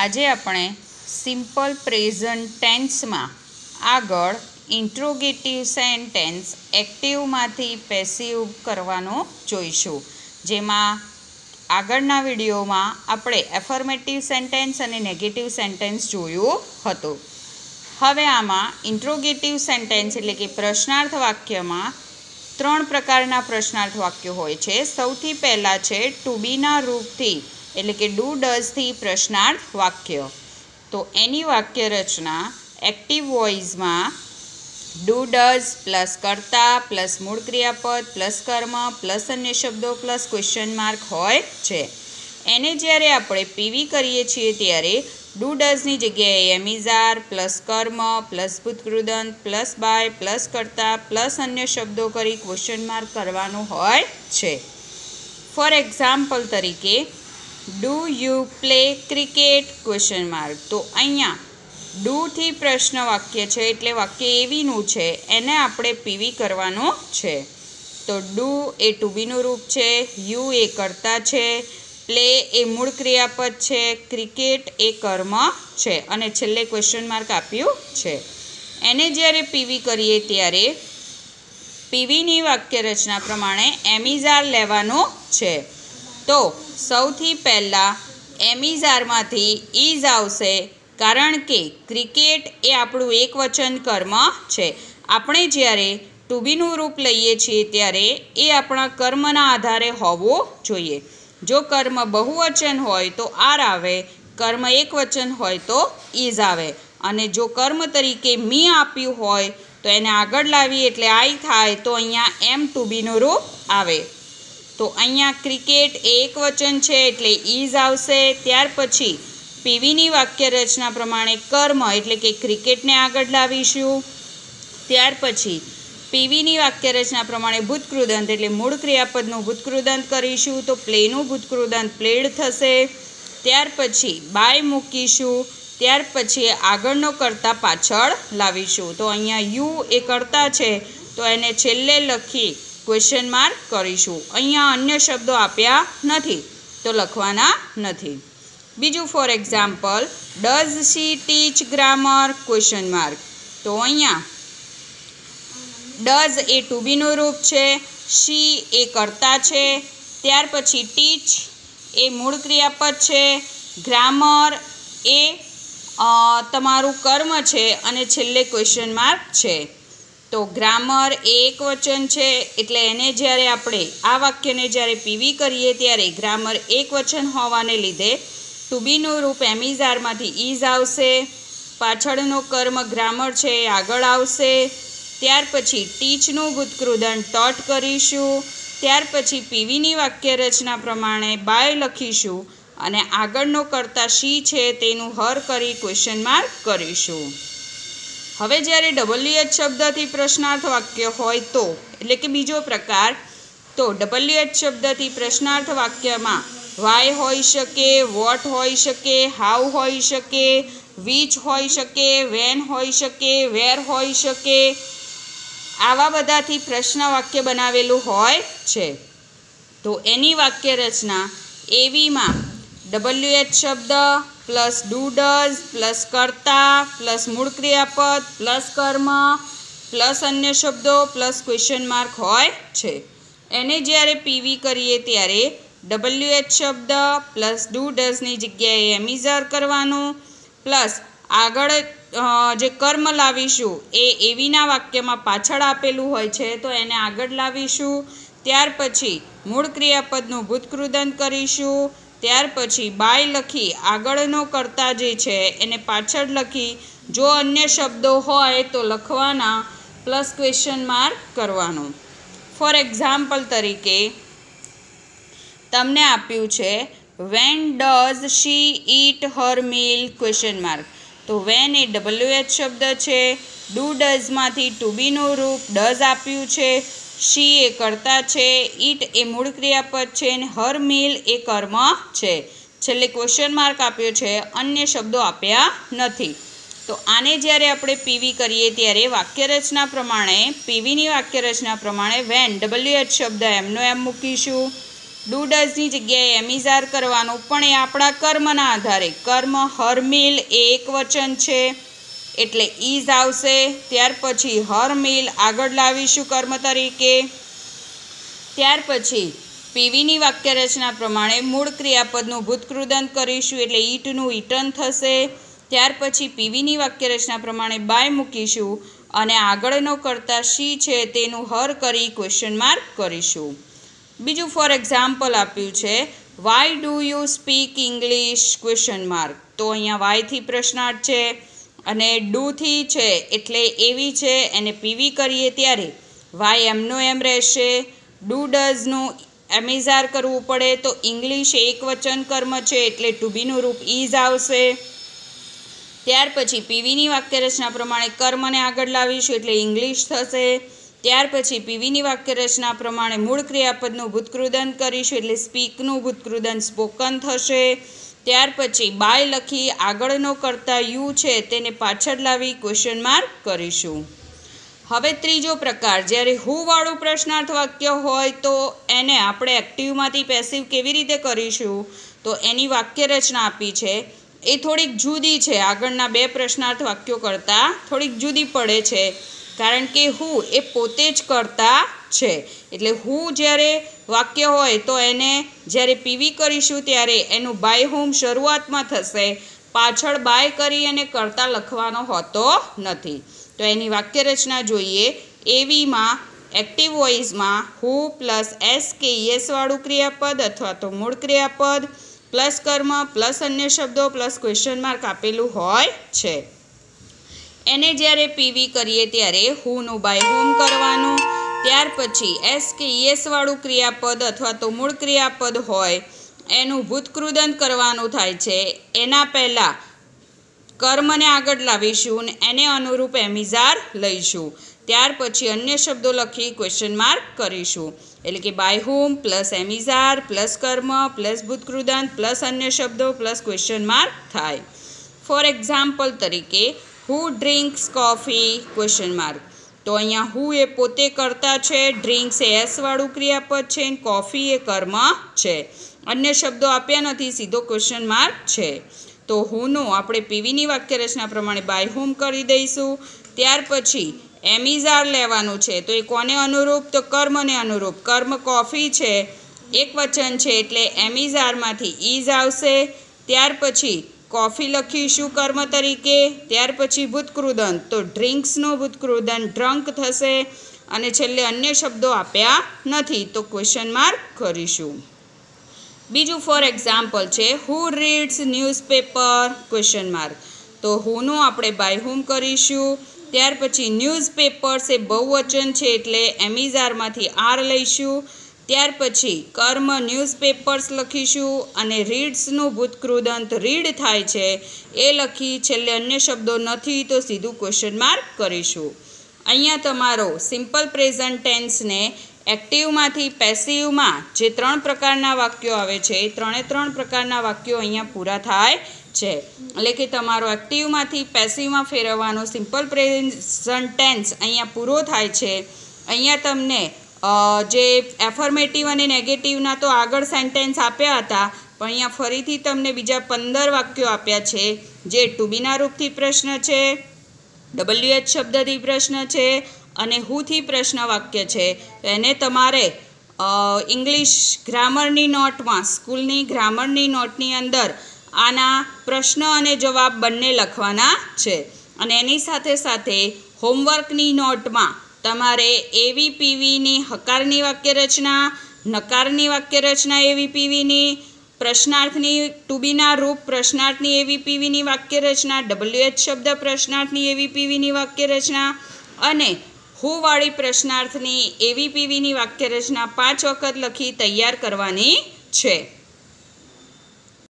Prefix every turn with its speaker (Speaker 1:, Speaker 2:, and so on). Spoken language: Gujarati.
Speaker 1: આજે આપણે સિમ્પલ પ્રેઝન્ટ ટેન્સમાં આગળ ઇન્ટ્રોગેટિવ સેન્ટેન્સ એક્ટિવમાંથી પેસિવ કરવાનો જોઈશું, જેમાં આગળના વિડીયોમાં આપણે એફર્મેટિવ સેન્ટેન્સ અને નેગેટિવ સેન્ટેન્સ જોયું હતું. હવે આમાં ઇન્ટ્રોગેટિવ સેન્ટેન્સ એટલે કે પ્રશ્નાર્થ વાક્યમાં 3 પ્રકારના પ્રશ્નાર્થ વાક્યો હોય છે. સૌથી પહેલાં છે ટુ બીના રૂપથી એટલે કે ડુ ડઝથી પ્રશ્નાર્થ વાક્ય. તો એની વાક્ય રચના એક્ટિવ વોઇસમાં ડુ ડઝ પ્લસ કર્તા પ્લસ મૂળ ક્રિયાપદ પ્લસ કર્મ પ્લસ અન્ય શબ્દો પ્લસ ક્વેશ્ચન માર્ક હોય છે. એને જ્યારે આપણે પીવી કરીએ છીએ ત્યારે ડુ ડઝની જગ્યાએ એમ ઇઝ આર પ્લસ કર્મ પ્લસ ભૂતકૃદંત પ્લસ બાય પ્લસ કર્તા પ્લસ અન્ય શબ્દો કરી ક્વેશ્ચન માર્ક કરવાનું હોય છે. ફોર એક્ઝામ્પલ તરીકે do you play cricket question mark. તો અહીંયા ડુથી પ્રશ્ન વાક્ય છે એટલે વાક્ય એવીનું છે, એને આપણે પીવી કરવાનું છે. તો ડુ એ ટુ બીનું રૂપ છે, યુ એ કર્તા છે, પ્લે એ મૂળ ક્રિયાપદ છે, ક્રિકેટ એ કર્મ છે અને છેલ્લે ક્વેશ્ચન માર્ક આપ્યું છે. એને જ્યારે પીવી કરીએ ત્યારે પીવીની વાક્ય રચના પ્રમાણે એમ ઇઝ આર લેવાનું છે. તો સૌથી પહેલાં એમ ઇઝ આરમાંથી ઇઝ આવશે, કારણ કે ક્રિકેટ એ આપણું એકવચન કર્મ છે. આપણે જ્યારે ટુ બીનું રૂપ લઈએ છીએ ત્યારે એ આપણા કર્મના આધારે હોવું જોઈએ. જો કર્મ બહુવચન હોય તો આર આવે, કર્મ એકવચન હોય તો ઇઝ આવે. અને જો કર્મ તરીકે મી આપ્યું હોય તો એને આગળ લાવી એટલે આઈ થાય, તો અહીંયા એમ ટુ બીનું રૂપ આવે. તો અહીંયા ક્રિકેટ એ એકવચન છે એટલે ઇઝ આવશે. ત્યાર પછી પીવીની વાક્ય રચના પ્રમાણે કર્મ એટલે કે ક્રિકેટને આગળ લાવીશું. ત્યાર પછી પીવીની વાક્ય રચના પ્રમાણે ભૂતકૃદંત એટલે મૂળ ક્રિયાપદનું ભૂતકૃદંત કરીશું, તો પ્લેનું ભૂતકૃદંત પ્લેડ થશે. ત્યાર પછી બાય મૂકીશું. ત્યાર પછી આગળનો કર્તા પાછળ લાવીશું. તો અહીંયા યુ એ કર્તા છે તો એને છેલ્લે લખી ક્વેશ્ચન માર્ક કરીશું. અહીંયા અન્ય શબ્દો આપ્યા નથી તો લખવાના નથી. બીજું for example does she teach grammar question mark. તો અહીંયા ડઝ એ ટુ બીનું રૂપ છે, શી એ કર્તા છે, ત્યાર પછી ટીચ એ મૂળ ક્રિયાપદ છે, ગ્રામર એ તમારું કર્મ છે અને છેલ્લે ક્વેશ્ચન માર્ક છે. તો ગ્રામર એ એકવચન છે એટલે એને જ્યારે આપણે આ વાક્યને જ્યારે પીવી કરીએ ત્યારે ગ્રામર એકવચન હોવાને લીધે ટુ બીનું રૂપ એમ ઇઝ આરમાંથી ઇઝ આવશે, પાછળનો કર્મ ગ્રામર છે એ આગળ આવશે. ત્યાર પછી ટીચનું ભૂતકૃદંત ટોટ કરીશું. ત્યાર પછી પીવીની વાક્ય રચના પ્રમાણે બાય લખીશું અને આગળનો કર્તા શી છે તેનું હર કરી ક્વેશ્ચન માર્ક કરીશું. હવે જ્યારે WH શબ્દથી પ્રશ્નાર્થ વાક્ય હોય તો એટલે કે બીજો પ્રકાર, તો WH શબ્દથી પ્રશ્નાર્થ વાક્યમાં વાય હોઈ શકે, વોટ હોઈ શકે, હાઉ હોઈ શકે, વિચ હોઈ શકે, વેન હોઈ શકે, વેર હોઈ શકે, આવા બધાથી પ્રશ્ન વાક્ય બનાવેલું હોય છે. તો એની વાક્ય રચના એવીમાં WH શબ્દ પ્લસ ડુ ડઝ પ્લસ કર્તા પ્લસ મૂળ ક્રિયાપદ પ્લસ કર્મ પ્લસ અન્ય શબ્દો પ્લસ ક્વેશ્ચન માર્ક હોય છે. એને જ્યારે પીવી કરીએ ત્યારે WH શબ્દ પ્લસ ડુ ડઝની જગ્યાએ એમ ઇઝ આર કરવાનું, પ્લસ આગળ જે કર્મ લાવીશું એ એવીના વાક્યમાં પાછળ આપેલું હોય છે તો એને આગળ લાવીશું. ત્યાર પછી મૂળ ક્રિયાપદનું ભૂતકૃદંત કરીશું. ત્યાર પછી બાય લખી આગળનો કર્તા જે છે એને પાછળ લખી, જો અન્ય શબ્દો હોય તો લખવાના પ્લસ ક્વેશ્ચન માર્ક કરવાનું. ફોર એક્ઝામ્પલ તરીકે તમને આપ્યું છે when does she eat her meal question mark. તો વેન એ WH શબ્દ છે, ડુ ડઝમાંથી ટુ બીનું રૂપ ડઝ આપ્યું છે, શી એ કર્તા છે, ઈટ એ મૂળ ક્રિયાપદ છે અને હર મીલ એ કર્મ છે. છેલ્લે ક્વેશ્ચન માર્ક આપ્યો છે, અન્ય શબ્દો આપ્યા નથી. તો આને જ્યારે આપણે પીવી કરીએ ત્યારે વાક્ય રચના પ્રમાણે પીવીની વાક્ય રચના પ્રમાણે વેન WH શબ્દ એમનો એમ મૂકીશું. ડુ ડઝની જગ્યાએ એમ ઇઝ આર કરવાનું, પણ એ આપણા કર્મના આધારે. કર્મ હર મીલ એ એક વચન છે એટલે ઇઝ આવશે. ત્યાર પછી હર મીલ આગળ લાવીશું કર્મ તરીકે. ત્યાર પછી પીવીની વાક્યરચના પ્રમાણે મૂળ ક્રિયાપદનું ભૂતકૃદંત કરીશું એટલે ઈટનું ઈટન થશે. ત્યાર પછી પીવીની વાક્યરચના પ્રમાણે બાય મૂકીશું અને આગળનો કરતા શી છે તેનું હર કરી ક્વેશ્ચન માર્ક કરીશું. બીજું ફોર એક્ઝામ્પલ આપ્યું છે, why do you speak English question mark. તો અહીંયા વાયથી પ્રશ્નાર્થ છે અને ડુથી છે એટલે એવી છે, એને પીવી કરીએ ત્યારે વાય એમનો એમ રહેશે. ડુ ડઝનું એમ ઇઝ આર કરવું પડે તો ઇંગ્લિશ એક વચન કર્મ છે એટલે ટુ બીનું રૂપ ઇઝ આવશે. ત્યાર પછી પીવીની વાક્યરચના પ્રમાણે કર્મને આગળ લાવીશું એટલે ઇંગ્લિશ થશે. ત્યાર પછી પીવીની વાક્યરચના પ્રમાણે મૂળ ક્રિયાપદનું ભૂતકૃદંત કરીશું એટલે સ્પીકનું ભૂતકૃદંત સ્પોકન થશે. ત્યાર પછી બાય લખી આગળનો કરતા યુ છે તેને પાછળ લાવી ક્વેશ્ચન માર્ક કરીશું. હવે ત્રીજો પ્રકાર, જ્યારે હુવાળું પ્રશ્નાર્થ વાક્ય હોય તો એને આપણે એક્ટિવમાંથી પેસિવ કેવી રીતે કરીશું, તો એની વાક્યરચના આપી છે એ થોડીક જુદી છે. આગળના બે પ્રશ્નાર્થ વાક્યો કરતાં થોડીક જુદી પડે છે, કારણ કે હું એ પોતે જ કરતા છે. એટલે હું જ્યારે વાક્ય હોય તો એને જ્યારે પીવી કરીશું ત્યારે એનું બાય હોમ શરૂઆતમાં થશે, પાછળ બાય કરી અને કરતા લખવાનો હોતો નથી. તો એની વાક્યરચના જોઈએ. એવીમાં એક્ટિવ વોઇસમાં હું પ્લસ એસ કે યસવાળું ક્રિયાપદ અથવા તો મૂળ ક્રિયાપદ પ્લસ કર્મ પ્લસ અન્ય શબ્દો પ્લસ ક્વેશ્ચન માર્ક આપેલું હોય છે. એને જ્યારે પીવી કરીએ ત્યારે હુંનું બાય હોમ કરવાનું. ત્યાર પછી એસ કે યસવાળું ક્રિયાપદ અથવા તો મૂળ ક્રિયાપદ હોય એનું ભૂતકૃદંત કરવાનું થાય છે. એના પહેલાં કર્મને આગળ લાવીશું અને એને અનુરૂપ એમ ઇઝ આર લઈશું. ત્યાર પછી અન્ય શબ્દો લખી ક્વેશ્ચન માર્ક કરીશું. એટલે કે by whom plus am is are plus કર્મ પ્લસ ભૂતકૃદંત પ્લસ અન્ય શબ્દો પ્લસ ક્વેશ્ચન માર્ક થાય. ફોર એક્ઝામ્પલ તરીકે who drinks coffee question mark. તો અહીંયા હું એ પોતે કરતા છે, ડ્રિંક્સ એ એસવાળું ક્રિયાપદ છે, કોફી એ કર્મ છે. અન્ય શબ્દો આપ્યા નથી, સીધો ક્વેશ્ચન માર્ક છે. તો હુંનું આપણે પીવીની વાક્યરચના પ્રમાણે બાય હોમ કરી દઈશું. ત્યાર પછી એમ ઇઝ આર લેવાનું છે, તો એ કોને અનુરૂપ, તો કર્મને અનુરૂપ. કર્મ કોફી છે, એક વચન છે એટલે એમ ઇઝ આરમાંથી ઇઝ આવશે. ત્યાર પછી કોફી લખીશું કર્મ તરીકે. ત્યાર પછી ભૂતકૃદંત, તો ડ્રિંક્સનું ભૂતકૃદંત ડ્રંક થશે અને છેલ્લે અન્ય શબ્દો આપ્યા નથી તો ક્વેશ્ચન માર્ક કરીશું. બીજું ફોર એક્ઝામ્પલ છે, હુ રીડ્સ ન્યૂઝપેપર ક્વેશ્ચન માર્ક. તો હુંનું આપણે બાય હોમ કરીશું. ત્યાર પછી ન્યૂઝપેપર્સ એ બહુવચન છે એટલે એમ ઇઝ આરમાંથી આર લઈશું. ત્યાર પછી કર્મ ન્યૂઝપેપર્સ લખીશું અને રીડ્સનું ભૂતકૃદંત રીડ થાય છે એ લખી છેલ્લે અન્ય શબ્દો નથી તો સીધું ક્વેશ્ચન માર્ક કરીશું. અહીંયા તમારો સિમ્પલ પ્રેઝન્ટ ટેન્સને એક્ટિવમાંથી પેસિવમાં જે 3 પ્રકારના વાક્યો આવે છે એ 3 પ્રકારના વાક્યો અહીંયા પૂરા થાય છે. એટલે કે તમારો એક્ટિવમાંથી પેસિવમાં ફેરવવાનો સિમ્પલ પ્રેઝન્ટ ટેન્સ અહીંયા પૂરો થાય છે. અહીંયા તમને જે એફર્મેટિવ અને નેગેટિવના તો આગળ સેન્ટેન્સ આપ્યા હતા, પણ અહીંયા ફરીથી તમને બીજા 15 વાક્યો આપ્યા છે જે ટુ બીના રૂપથી પ્રશ્ન છે, WH શબ્દથી પ્રશ્ન છે અને હુથી પ્રશ્ન વાક્ય છે. એને તમારે ઇંગ્લિશ ગ્રામરની નોટમાં, સ્કૂલની ગ્રામરની નોટની અંદર આના પ્રશ્ન અને જવાબ બંને લખવાના છે. અને એની સાથે સાથે હોમવર્કની નોટમાં તમારે એવી પીવીની હકારની વાક્યરચના, નકારની વાક્યરચના એવી પીવીની, પ્રશ્નાર્થની ટુ બીના રૂપ પ્રશ્નાર્થની એવી પીવીની વાક્યરચના, WH શબ્દ પ્રશ્નાર્થની એવી પીવીની વાક્યરચના અને હુવાળી પ્રશ્નાર્થની એવી પીવીની વાક્યરચના 5 વખત લખી તૈયાર કરવાની છે.